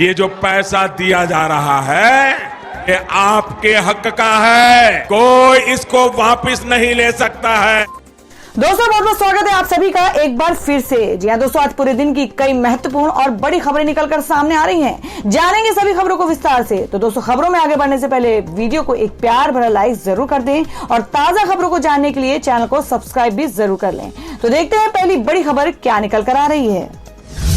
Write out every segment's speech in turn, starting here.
ये जो पैसा दिया जा रहा है ये आपके हक का है, कोई इसको वापस नहीं ले सकता है। दोस्तों बहुत बहुत स्वागत है आप सभी का एक बार फिर से। जी हाँ दोस्तों, आज पूरे दिन की कई महत्वपूर्ण और बड़ी खबरें निकलकर सामने आ रही हैं। जानेंगे सभी खबरों को विस्तार से। तो दोस्तों खबरों में आगे बढ़ने से पहले वीडियो को एक प्यार भरा लाइक जरूर कर दें और ताजा खबरों को जानने के लिए चैनल को सब्सक्राइब भी जरूर कर लें। तो देखते हैं पहली बड़ी खबर क्या निकल कर आ रही है।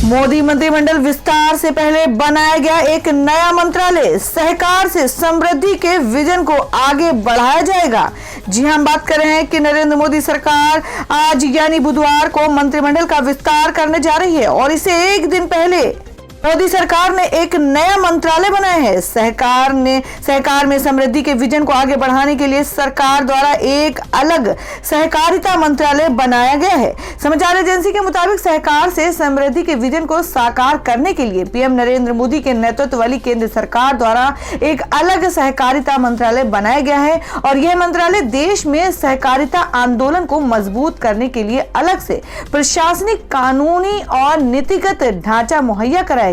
मोदी मंत्रिमंडल विस्तार से पहले बनाया गया एक नया मंत्रालय, सहकार से समृद्धि के विजन को आगे बढ़ाया जाएगा। जी हम बात कर रहे हैं कि नरेंद्र मोदी सरकार आज यानी बुधवार को मंत्रिमंडल का विस्तार करने जा रही है और इसे एक दिन पहले मोदी सरकार ने एक नया मंत्रालय बनाया है। सहकार में समृद्धि के विजन को आगे बढ़ाने के लिए सरकार द्वारा एक अलग सहकारिता मंत्रालय बनाया गया है। समाचार एजेंसी के मुताबिक सहकार से समृद्धि के विजन को साकार करने के लिए पीएम नरेंद्र मोदी के नेतृत्व वाली केंद्र सरकार द्वारा एक अलग सहकारिता मंत्रालय बनाया गया है और यह मंत्रालय देश में सहकारिता आंदोलन को मजबूत करने के लिए अलग से प्रशासनिक, कानूनी और नीतिगत ढांचा मुहैया कराएगा।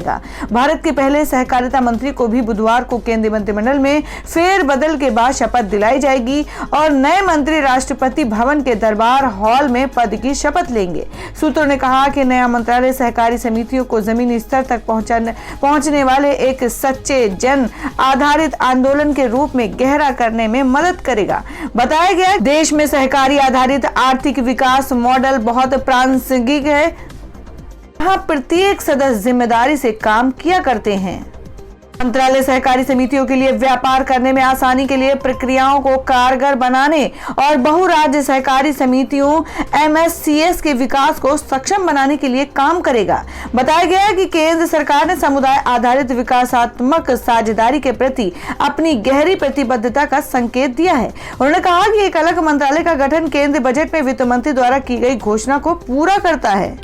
भारत के पहले सहकारिता मंत्री को भी बुधवार को केंद्रीय मंत्रिमंडल में फेरबदल के बाद शपथ दिलाई जाएगी और नए मंत्री राष्ट्रपति भवन के दरबार हॉल में पद की शपथ लेंगे। सूत्रों ने कहा कि नया मंत्रालय सहकारी समितियों को जमीनी स्तर तक पहुंचने वाले एक सच्चे जन आधारित आंदोलन के रूप में गहरा करने में मदद करेगा। बताया गया देश में सहकारी आधारित आर्थिक विकास मॉडल बहुत प्रासंगिक है, जहां प्रत्येक सदस्य जिम्मेदारी से काम किया करते हैं। मंत्रालय सहकारी समितियों के लिए व्यापार करने में आसानी के लिए प्रक्रियाओं को कारगर बनाने और बहुराज्य सहकारी समितियों MSCS के विकास को सक्षम बनाने के लिए काम करेगा। बताया गया है कि केंद्र सरकार ने समुदाय आधारित विकासात्मक साझेदारी के प्रति अपनी गहरी प्रतिबद्धता का संकेत दिया है। उन्होंने कहा कि एक अलग मंत्रालय का गठन केंद्रीय बजट में वित्त मंत्री द्वारा की गई घोषणा को पूरा करता है।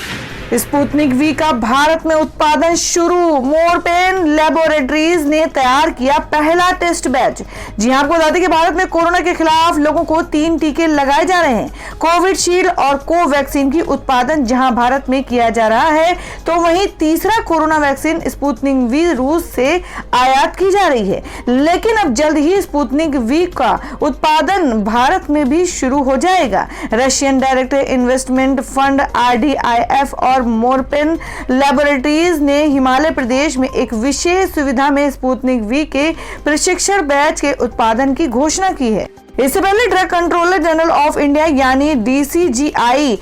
स्पुतनिक वी का भारत में उत्पादन शुरू, मोरपेन लैबोरेटरीज ने तैयार किया पहला टेस्ट बैच। जी आपको बता दें कि भारत में कोरोना के खिलाफ लोगों को 3 टीके लगाए जा रहे हैं। कोविशील्ड और कोवैक्सीन की उत्पादन जहां भारत में किया जा रहा है, तो वहीं तीसरा कोरोना वैक्सीन स्पुतनिक वी रूस से आयात की जा रही है। लेकिन अब जल्द ही स्पुतनिक वी का उत्पादन भारत में भी शुरू हो जाएगा। Russian direct investment fund RDIF और मोरपेन लैबोरेटरीज ने हिमाचल प्रदेश में एक विशेष सुविधा में स्पुतनिक वी के प्रशिक्षण बैच के उत्पादन की घोषणा की है। इससे पहले drug controller general of India यानी DCGI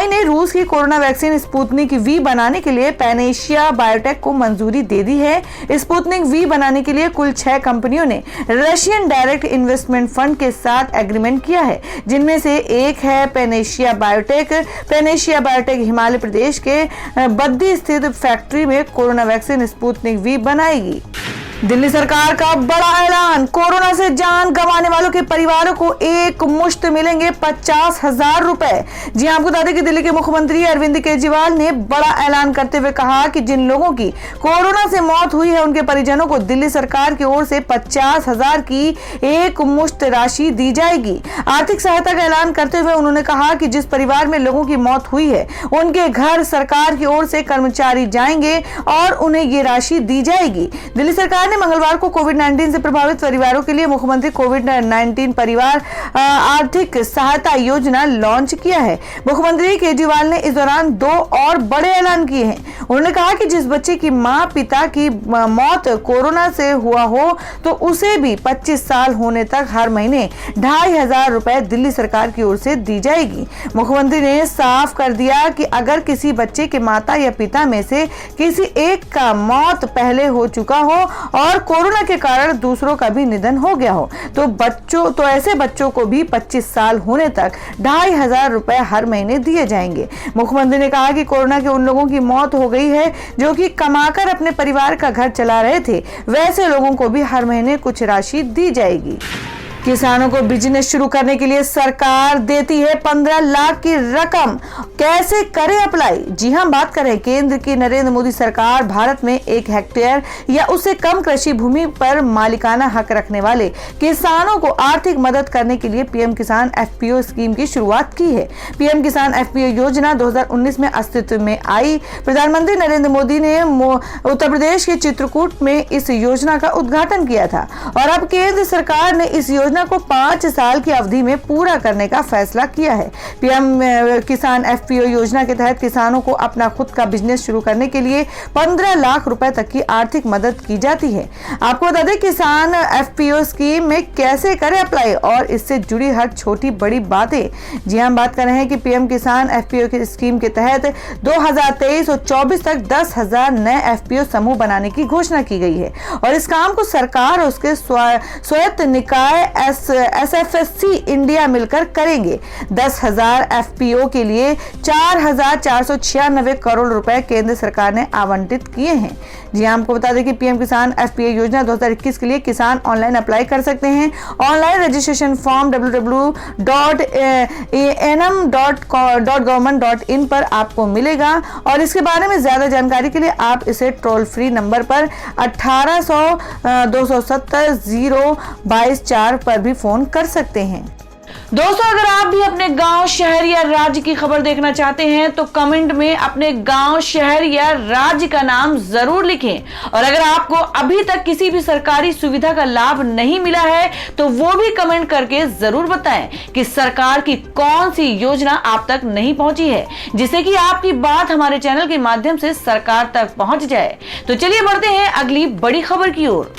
ने रूस की कोरोना वैक्सीन स्पुतनिक वी बनाने के लिए पैनेशिया बायोटेक को मंजूरी दे दी है। स्पुतनिक वी बनाने के लिए कुल 6 कंपनियों ने रशियन डायरेक्ट इन्वेस्टमेंट फंड के साथ एग्रीमेंट किया है, जिनमें से एक है Panacea Biotech. Panacea Biotech Himachal Pradesh के बद्दी स्थित फैक्ट्री में कोरोना वैक्सीन स्पुतनिक वी बनाएगी। दिल्ली सरकार का बड़ा ऐलान, कोरोना से जान गंवाने वालों के परिवारों को एक मुश्त मिलेंगे 50,000 रुपए। जी आपको बता दें कि दिल्ली के मुख्यमंत्री अरविंद केजरीवाल ने बड़ा ऐलान करते हुए कहा कि जिन लोगों की कोरोना से मौत हुई है उनके परिजनों को दिल्ली सरकार की ओर से 50,000 की एक मुश्त राशि दी जाएगी। आर्थिक सहायता का ऐलान करते हुए उन्होंने कहा कि जिस परिवार में लोगों की मौत हुई है उनके घर सरकार की ओर से कर्मचारी जाएंगे और उन्हें ये राशि दी जाएगी। दिल्ली सरकार ने मंगलवार को कोविड-19 से प्रभावित परिवारों के लिए मुख्यमंत्री कोविड-19 परिवार आर्थिक सहायता योजना लॉन्च किया है। मुख्यमंत्री केजरीवाल ने इस दौरान 2 और बड़े ऐलान किए हैं। उन्होंने कहा कि जिस बच्चे की मां पिता की मौत कोरोना से हुआ हो तो उसे भी 25 साल होने तक हर महीने 2,500 रुपए दिल्ली सरकार की ओर से दी जाएगी। मुख्यमंत्री ने साफ कर दिया कि अगर किसी बच्चे के माता या पिता में से किसी एक का मौत पहले हो चुका हो और कोरोना के कारण दूसरों का भी निधन हो गया हो तो ऐसे बच्चों को भी 25 साल होने तक 2,500 रुपए हर महीने दिए जाएंगे। मुख्यमंत्री ने कहा कि कोरोना के उन लोगों की मौत हो गई है जो कि कमाकर अपने परिवार का घर चला रहे थे, वैसे लोगों को भी हर महीने कुछ राशि दी जाएगी। किसानों को बिजनेस शुरू करने के लिए सरकार देती है 15 लाख की रकम, कैसे करें अप्लाई? जी हां, बात करें केंद्र की नरेंद्र मोदी सरकार भारत में 1 हेक्टेयर या उससे कम कृषि भूमि पर मालिकाना हक रखने वाले किसानों को आर्थिक मदद करने के लिए पीएम किसान एफपीओ स्कीम की शुरुआत की है। पीएम किसान एफपीओ योजना 2019 में अस्तित्व में आई। प्रधानमंत्री नरेंद्र मोदी ने उत्तर प्रदेश के चित्रकूट में इस योजना का उद्घाटन किया था और अब केंद्र सरकार ने इस योजना को 5 साल की अवधि में पूरा करने का फैसला किया है। पीएम किसान एफपीओ योजना के तहत किसानों को अपना खुद का बिजनेस शुरू करने के लिए 15 लाख रुपए तक की आर्थिक मदद की जाती है। आपको बता दें किसान एफपीओ स्कीम में कैसे करें अप्लाई और इससे जुड़ी हर छोटी बड़ी बातें। जी हम बात कर रहे हैं कि पीएम किसान एफपीओ की स्कीम के तहत 2023 और 24 तक 10,000 नए एफपीओ समूह बनाने की घोषणा की गई है और इस काम को सरकार और उसके स्वायत्त निकाय एसएफएससी इंडिया मिलकर करेंगे। 10,000 एफपीओ के लिए 4,496 करोड़ रुपए केंद्र सरकार ने आवंटित किए हैं। जी आपको बता दें कि पीएम किसान एफपीओ योजना 2021 के लिए किसान ऑनलाइन अप्लाई कर सकते हैं। ऑनलाइन रजिस्ट्रेशन फॉर्म www.enam.government.in पर आपको मिलेगा और इसके बारे में ज्यादा जानकारी के लिए आप इसे टोल फ्री नंबर पर 1800-270-022 पर भी फोन कर सकते हैं। दोस्तों, अगर आप भी अपने गांव, शहर या राज्य की खबर देखना चाहते हैं तो कमेंट में अपने गांव, शहर या राज्य का नाम जरूर लिखें और अगर आपको अभी तक किसी भी सरकारी सुविधा का लाभ नहीं मिला है तो वो भी कमेंट करके जरूर बताएं कि सरकार की कौन सी योजना आप तक नहीं पहुंची है, जिससे कि आपकी बात हमारे चैनल के माध्यम से सरकार तक पहुंच जाए। तो चलिए बढ़ते हैं अगली बड़ी खबर की ओर।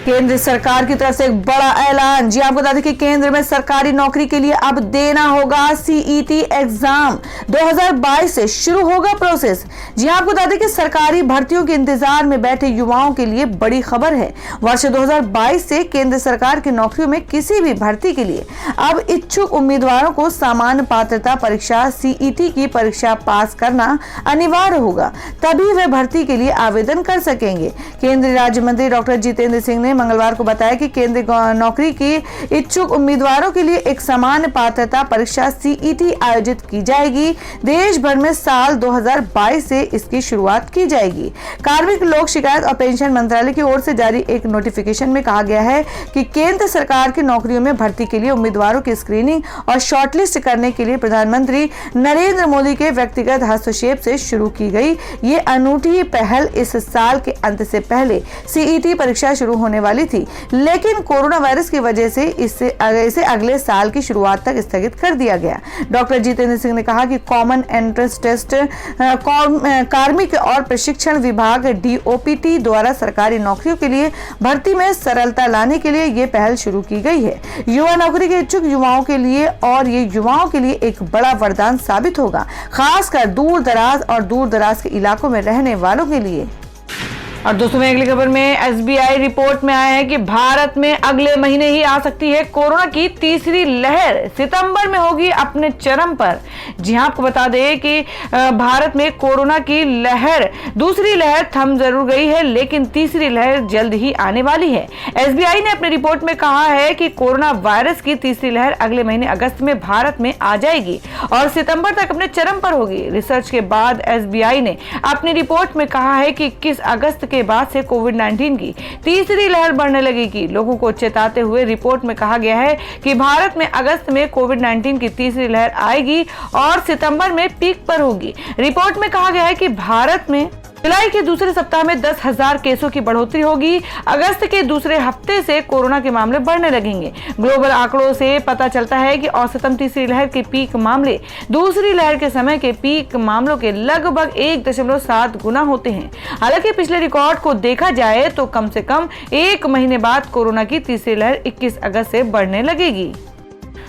केंद्र सरकार की तरफ से एक बड़ा ऐलान। जी आपको बता दें कि केंद्र में सरकारी नौकरी के लिए अब देना होगा सीईटी एग्जाम। 2022 से शुरू होगा प्रोसेस। जी आपको बता दें कि सरकारी भर्तियों के इंतजार में बैठे युवाओं के लिए बड़ी खबर है। वर्ष 2022 से केंद्र सरकार की नौकरियों में किसी भी भर्ती के लिए अब इच्छुक उम्मीदवारों को सामान्य पात्रता परीक्षा सीईटी की परीक्षा पास करना अनिवार्य होगा, तभी वे भर्ती के लिए आवेदन कर सकेंगे। केंद्रीय राज्य मंत्री डॉक्टर जितेंद्र सिंह ने मंगलवार को बताया कि केंद्रीय नौकरी की इच्छुक उम्मीदवारों के लिए एक सामान्य पात्रता परीक्षा सीईटी आयोजित की जाएगी। देश भर में साल 2022 से इसकी शुरुआत की जाएगी। कार्मिक, लोक शिकायत और पेंशन मंत्रालय की ओर से जारी एक नोटिफिकेशन में कहा गया है कि केंद्र सरकार की नौकरियों में भर्ती के लिए उम्मीदवारों की स्क्रीनिंग और शॉर्टलिस्ट करने के लिए प्रधानमंत्री नरेंद्र मोदी के व्यक्तिगत हस्तक्षेप से शुरू की गई ये अनूठी पहल इस साल के अंत से पहले सीईटी परीक्षा शुरू होने वाली थी, लेकिन कोरोना वायरस की वजह से इसे अगले साल की शुरुआत तक स्थगित कर दिया गया। डॉक्टर जितेंद्र सिंह ने कहा कि कॉमन एंट्रेंस टेस्ट कार्मिक और प्रशिक्षण विभाग डीओपीटी द्वारा सरकारी नौकरियों के लिए भर्ती में सरलता लाने के लिए ये पहल शुरू की गई है। युवा नौकरी के इच्छुक युवाओं के लिए और ये युवाओं के लिए एक बड़ा वरदान साबित होगा, खासकर दूर दराज के इलाकों में रहने वालों के लिए। और दोस्तों में अगली खबर में एसबीआई रिपोर्ट में आया है कि भारत में अगले महीने ही आ सकती है कोरोना की तीसरी लहर, सितंबर में होगी अपने चरम पर। जी हां, आपको बता दें कि भारत में कोरोना की लहर, दूसरी लहर थम जरूर गई है लेकिन तीसरी लहर जल्द ही आने वाली है। एसबीआई ने अपनी रिपोर्ट में कहा है कि कोरोना वायरस की तीसरी लहर अगले महीने अगस्त में भारत में आ जाएगी और सितंबर तक अपने चरम पर होगी। रिसर्च के बाद एसबीआई ने अपनी रिपोर्ट में कहा है कि 21 अगस्त के बाद से कोविड-19 की तीसरी लहर बढ़ने लगेगी। लोगों को चेताते हुए रिपोर्ट में कहा गया है कि भारत में अगस्त में कोविड-19 की तीसरी लहर आएगी और सितंबर में पीक पर होगी। रिपोर्ट में कहा गया है कि भारत में जुलाई के दूसरे सप्ताह में 10,000 केसों की बढ़ोतरी होगी। अगस्त के दूसरे हफ्ते से कोरोना के मामले बढ़ने लगेंगे। ग्लोबल आंकड़ों से पता चलता है कि औसतन तीसरी लहर के पीक मामले दूसरी लहर के समय के पीक मामलों के लगभग 1.7 गुना होते हैं। हालांकि पिछले रिकॉर्ड को देखा जाए तो कम से कम 1 महीने बाद कोरोना की तीसरी लहर 21 अगस्त से बढ़ने लगेगी।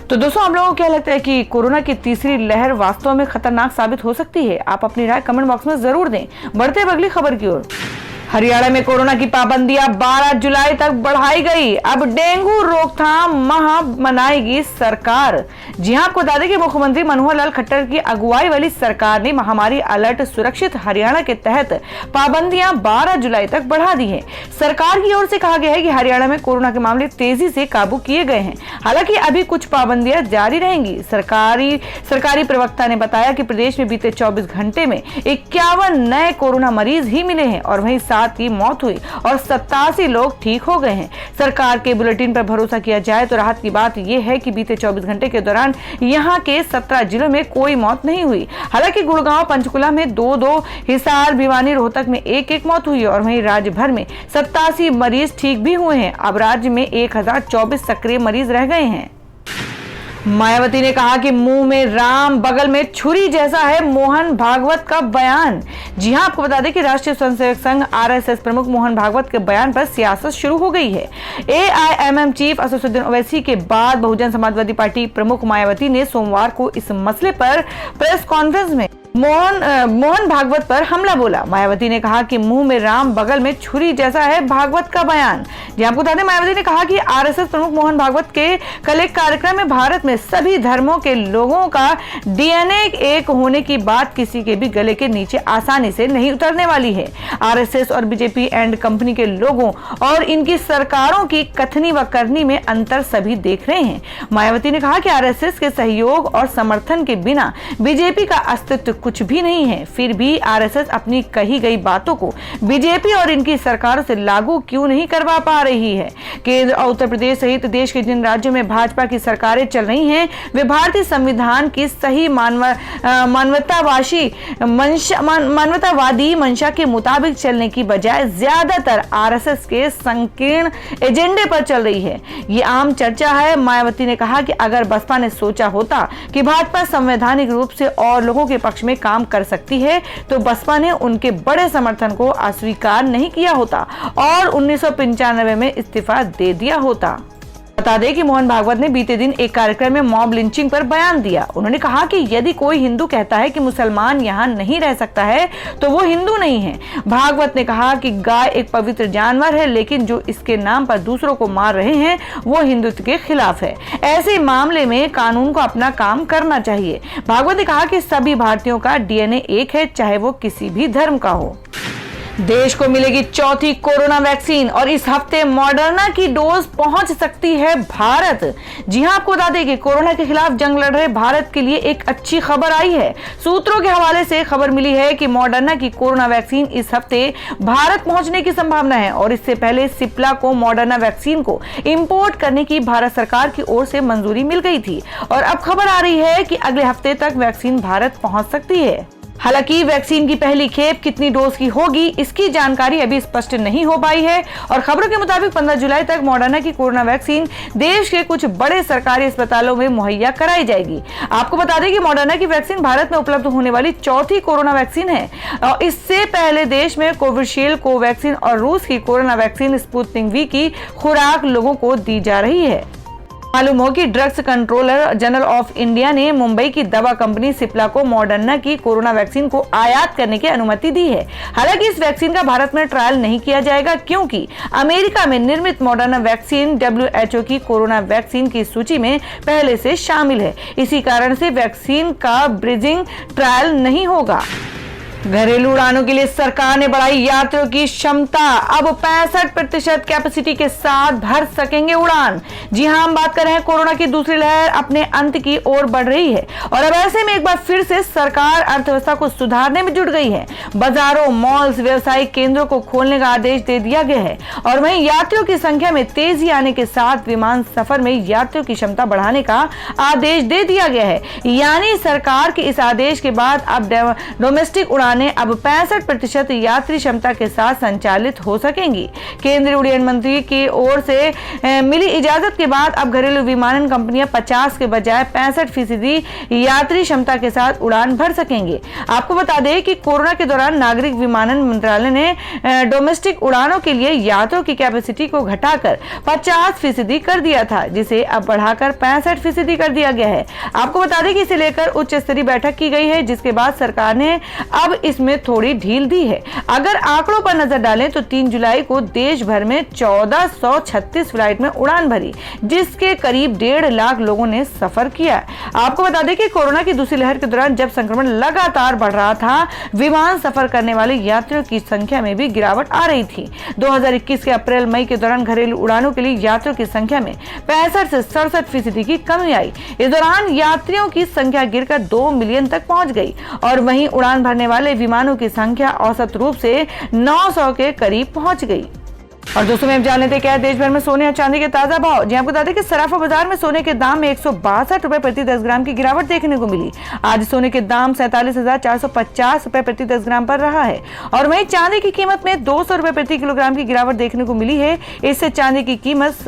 तो दोस्तों, आप लोगों को क्या लगता है कि कोरोना की तीसरी लहर वास्तव में खतरनाक साबित हो सकती है? आप अपनी राय कमेंट बॉक्स में जरूर दें। बढ़ते हैं अगली खबर की ओर। हरियाणा में कोरोना की पाबंदियां 12 जुलाई तक बढ़ाई गई। अब डेंगू रोकथाम माह मनाएगी सरकार। जी हां, आपको बता दें कि मुख्यमंत्री मनोहर लाल खट्टर की अगुवाई वाली सरकार ने महामारी अलर्ट सुरक्षित हरियाणा के तहत पाबंदियां 12 जुलाई तक बढ़ा दी है। सरकार की ओर से कहा गया है कि हरियाणा में कोरोना के मामले तेजी से काबू किए गए हैं। हालांकि अभी कुछ पाबंदियां जारी रहेंगी। सरकारी प्रवक्ता ने बताया कि प्रदेश में बीते 24 घंटे में 51 नए कोरोना मरीज ही मिले हैं और वहीं 7 की मौत हुई और 87 लोग ठीक हो गए हैं। सरकार के बुलेटिन पर भरोसा किया जाए तो राहत की बात यह है कि बीते 24 घंटे के दौरान यहां के 17 जिलों में कोई मौत नहीं हुई। हालांकि गुड़गांव, पंचकुला में 2-2, हिसार, भिवानी, रोहतक में 1-1 मौत हुई और वहीं राज्य भर में 87 मरीज ठीक भी हुए हैं। अब राज्य में 1024 सक्रिय मरीज रह गए हैं। मायावती ने कहा कि मुंह में राम बगल में छुरी जैसा है मोहन भागवत का बयान। जी हां, आपको बता दें कि राष्ट्रीय स्वयंसेवक संघ आरएसएस प्रमुख मोहन भागवत के बयान पर सियासत शुरू हो गई है। एआईएमएम चीफ असदुद्दीन ओवैसी के बाद बहुजन समाजवादी पार्टी प्रमुख मायावती ने सोमवार को इस मसले पर प्रेस कॉन्फ्रेंस में मोहन भागवत पर हमला बोला। मायावती ने कहा कि मुंह में राम बगल में छुरी जैसा है भागवत का बयान। जी आपको बता दें, मायावती ने कहा कि आरएसएस प्रमुख मोहन भागवत के कल एक कार्यक्रम में भारत में सभी धर्मों के लोगों का डीएनए एक होने की बात किसी के भी गले के नीचे आसानी से नहीं उतरने वाली है। आरएसएस और बीजेपी एंड कंपनी के लोगों और इनकी सरकारों की कथनी व करनी में अंतर सभी देख रहे हैं। मायावती ने कहा कि आरएसएस के सहयोग और समर्थन के बिना बीजेपी का अस्तित्व कुछ भी नहीं है। फिर भी आरएसएस अपनी कही गई बातों को बीजेपी और इनकी सरकारों से लागू क्यों नहीं करवा पा रही है। केंद्र और उत्तर प्रदेश सहित देश के जिन राज्यों में भाजपा की सरकारें चल रही हैं, वे भारतीय संविधान की सही मानवतावादी मंशा के मुताबिक चलने की बजाय ज्यादातर आरएसएस के संकीर्ण एजेंडे पर चल रही है। ये आम चर्चा है। मायावती ने कहा कि अगर बसपा ने सोचा होता कि भाजपा संवैधानिक रूप से और लोगों के पक्ष में काम कर सकती है तो बसपा ने उनके बड़े समर्थन को अस्वीकार नहीं किया होता और 1995 में इस्तीफा दे दिया होता। बता दें कि मोहन भागवत ने बीते दिन एक कार्यक्रम में मॉब लिंचिंग पर बयान दिया। उन्होंने कहा कि यदि कोई हिंदू कहता है कि मुसलमान यहाँ नहीं रह सकता है तो वो हिंदू नहीं है। भागवत ने कहा कि गाय एक पवित्र जानवर है, लेकिन जो इसके नाम पर दूसरों को मार रहे हैं वो हिंदुत्व के खिलाफ है। ऐसे मामले में कानून को अपना काम करना चाहिए। भागवत ने कहा कि सभी भारतीयों का डीएनए एक है, चाहे वो किसी भी धर्म का हो। देश को मिलेगी चौथी कोरोना वैक्सीन और इस हफ्ते मॉडर्ना की डोज पहुंच सकती है भारत। जी हां, आपको बता दें कि कोरोना के खिलाफ जंग लड़ रहे भारत के लिए एक अच्छी खबर आई है। सूत्रों के हवाले से खबर मिली है कि मॉडर्ना की कोरोना वैक्सीन इस हफ्ते भारत पहुंचने की संभावना है और इससे पहले सिप्ला को मॉडर्ना वैक्सीन को इंपोर्ट करने की भारत सरकार की ओर से मंजूरी मिल गई थी और अब खबर आ रही है कि अगले हफ्ते तक वैक्सीन भारत पहुंच सकती है। हालांकि वैक्सीन की पहली खेप कितनी डोज की होगी, इसकी जानकारी अभी स्पष्ट नहीं हो पाई है और खबरों के मुताबिक 15 जुलाई तक मॉडर्ना की कोरोना वैक्सीन देश के कुछ बड़े सरकारी अस्पतालों में मुहैया कराई जाएगी। आपको बता दें कि मॉडर्ना की वैक्सीन भारत में उपलब्ध होने वाली चौथी कोरोना वैक्सीन है और इससे पहले देश में कोविशील्ड, कोवैक्सीन और रूस की कोरोना वैक्सीन स्पुतनिक वी की खुराक लोगों को दी जा रही है। मालूम हो कि drugs controller general of India ने मुंबई की दवा कंपनी सिप्ला को मॉडर्ना की कोरोना वैक्सीन को आयात करने की अनुमति दी है। हालांकि इस वैक्सीन का भारत में ट्रायल नहीं किया जाएगा क्योंकि अमेरिका में निर्मित मॉडर्ना वैक्सीन WHO की कोरोना वैक्सीन की सूची में पहले से शामिल है। इसी कारण से वैक्सीन का ब्रिजिंग ट्रायल नहीं होगा। घरेलू उड़ानों के लिए सरकार ने बढ़ाई यात्रियों की क्षमता। अब 65% कैपेसिटी के साथ भर सकेंगे उड़ान। जी हां, हम बात कर रहे हैं कोरोना की दूसरी लहर अपने अंत की ओर बढ़ रही है और अब ऐसे में एक बार फिर से सरकार अर्थव्यवस्था को सुधारने में जुट गई है। बाजारों, मॉल्स, व्यवसायिक केंद्रों को खोलने का आदेश दे दिया गया है और वहीं यात्रियों की संख्या में तेजी आने के साथ विमान सफर में यात्रियों की क्षमता बढ़ाने का आदेश दे दिया गया है। यानी सरकार के इस आदेश के बाद अब डोमेस्टिक उड़ान अब 65% यात्री क्षमता के साथ संचालित हो सकेंगी। केंद्रीय उड्डयन मंत्री की ओर से मिली इजाजत के बाद अब घरेलू विमानन कंपनियां 50 के बजाय 65% यात्री क्षमता के साथ उड़ान भर सकेंगे। आपको बता दें कि कोरोना के दौरान नागरिक विमानन मंत्रालय ने डोमेस्टिक उड़ानों के लिए यात्रियों की कैपेसिटी को घटाकर 50% कर दिया था, जिसे अब बढ़ाकर 65% कर दिया गया है। आपको बता दें कि इसे लेकर उच्च स्तरीय बैठक की गई है, जिसके बाद सरकार ने अब इसमें थोड़ी ढील दी है। अगर आंकड़ों पर नजर डालें तो 3 जुलाई को देश भर में 1436 फ्लाइट में उड़ान भरी, जिसके करीब 1.5 लाख लोगों ने सफर किया। आपको बता दें कि कोरोना की दूसरी लहर के दौरान जब संक्रमण लगातार बढ़ रहा था, विमान सफर करने वाले यात्रियों की संख्या में भी गिरावट आ रही थी। 2021 के अप्रैल मई के दौरान घरेलू उड़ानों के लिए यात्रियों की संख्या में 65 से 67% की कमी आई। इस दौरान यात्रियों की संख्या गिरकर 2 मिलियन तक पहुंच गई और वहीं उड़ान भरने वाले विमानों की संख्या औसत रूप से 900 के करीब पहुंच गई। और दोस्तों, में जान लेते हैं क्या है देश भर में सोने और चांदी के ताजा भाव। जी आपको बता दें कि सराफा बाजार में सोने के दाम में 162 रुपए प्रति 10 ग्राम की गिरावट देखने को मिली। आज सोने के दाम 47,450 रुपए प्रति 10 ग्राम पर रहा है और वहीं चांदी की कीमत में 200 रुपए प्रति किलोग्राम की गिरावट देखने को मिली है। इससे चांदी की कीमत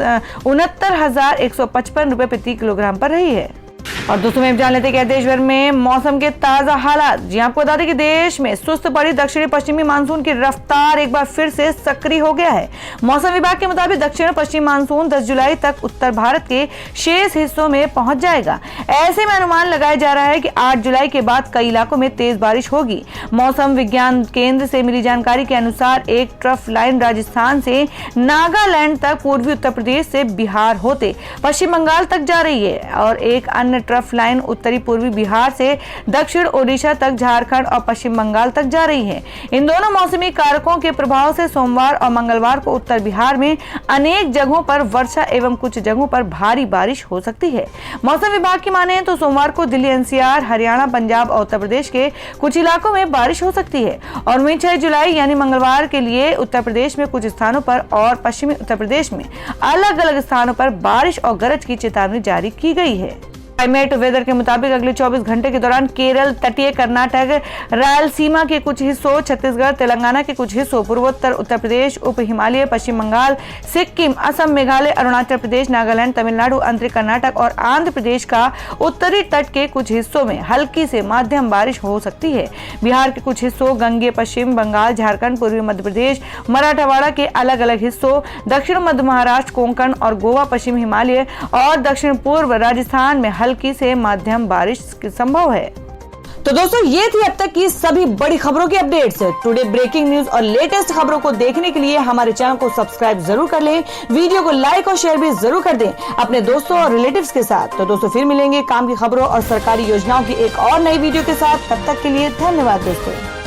69,155 रुपए प्रति किलोग्राम पर रही है। और दोस्तों, में जान लेते हैं देश भर में मौसम के ताजा हालात। जी आपको बता दें कि देश में सुस्त पड़ी दक्षिणी पश्चिमी मानसून की रफ्तार एक बार फिर से सक्रिय हो गया है। मौसम विभाग के मुताबिक दक्षिण पश्चिमी मानसून 10 जुलाई तक उत्तर भारत के शेष हिस्सों में पहुंच जाएगा। ऐसे में अनुमान लगाया जा रहा है कि 8 जुलाई के बाद कई इलाकों में तेज बारिश होगी। मौसम विज्ञान केंद्र से मिली जानकारी के अनुसार एक ट्रफ लाइन राजस्थान से नागालैंड तक पूर्वी उत्तर प्रदेश से बिहार होते पश्चिम बंगाल तक जा रही है और एक अन्य ट्रफ लाइन उत्तरी पूर्वी बिहार से दक्षिण ओडिशा तक, झारखंड और पश्चिम बंगाल तक जा रही है। इन दोनों मौसमी कारकों के प्रभाव से सोमवार और मंगलवार को उत्तर बिहार में अनेक जगहों पर वर्षा एवं कुछ जगहों पर भारी बारिश हो सकती है। मौसम विभाग की माने तो सोमवार को दिल्ली, एनसीआर, हरियाणा, पंजाब और उत्तर प्रदेश के कुछ इलाकों में बारिश हो सकती है और वहीं 6 जुलाई यानी मंगलवार के लिए उत्तर प्रदेश में कुछ स्थानों पर और पश्चिमी उत्तर प्रदेश में अलग अलग स्थानों पर बारिश और गरज की चेतावनी जारी की गई है। क्लाइमेट वेदर के मुताबिक अगले 24 घंटे के दौरान केरल, तटीय कर्नाटक, रायलसीमा के कुछ हिस्सों, छत्तीसगढ़, तेलंगाना के कुछ हिस्सों, पूर्वोत्तर उत्तर प्रदेश, उप हिमालय, पश्चिम बंगाल, सिक्किम, असम, मेघालय, अरुणाचल प्रदेश, नागालैंड, तमिलनाडु, आंतरिक कर्नाटक और आंध्र प्रदेश का उत्तरी तट के कुछ हिस्सों में हल्की से मध्यम बारिश हो सकती है। बिहार के कुछ हिस्सों, गंगे, पश्चिम बंगाल, झारखंड, पूर्वी मध्य प्रदेश, मराठवाड़ा के अलग अलग हिस्सों, दक्षिण मध्य महाराष्ट्र, कोंकण और गोवा, पश्चिम हिमालय और दक्षिण पूर्व राजस्थान में हल्की से मध्यम बारिश संभव है। तो दोस्तों, ये थी अब तक की सभी बड़ी खबरों की अपडेट्स। टुडे ब्रेकिंग न्यूज और लेटेस्ट खबरों को देखने के लिए हमारे चैनल को सब्सक्राइब जरूर कर लें, वीडियो को लाइक और शेयर भी जरूर कर दें अपने दोस्तों और रिलेटिव्स के साथ। तो दोस्तों, फिर मिलेंगे काम की खबरों और सरकारी योजनाओं की एक और नई वीडियो के साथ। तब तक के लिए धन्यवाद दोस्तों।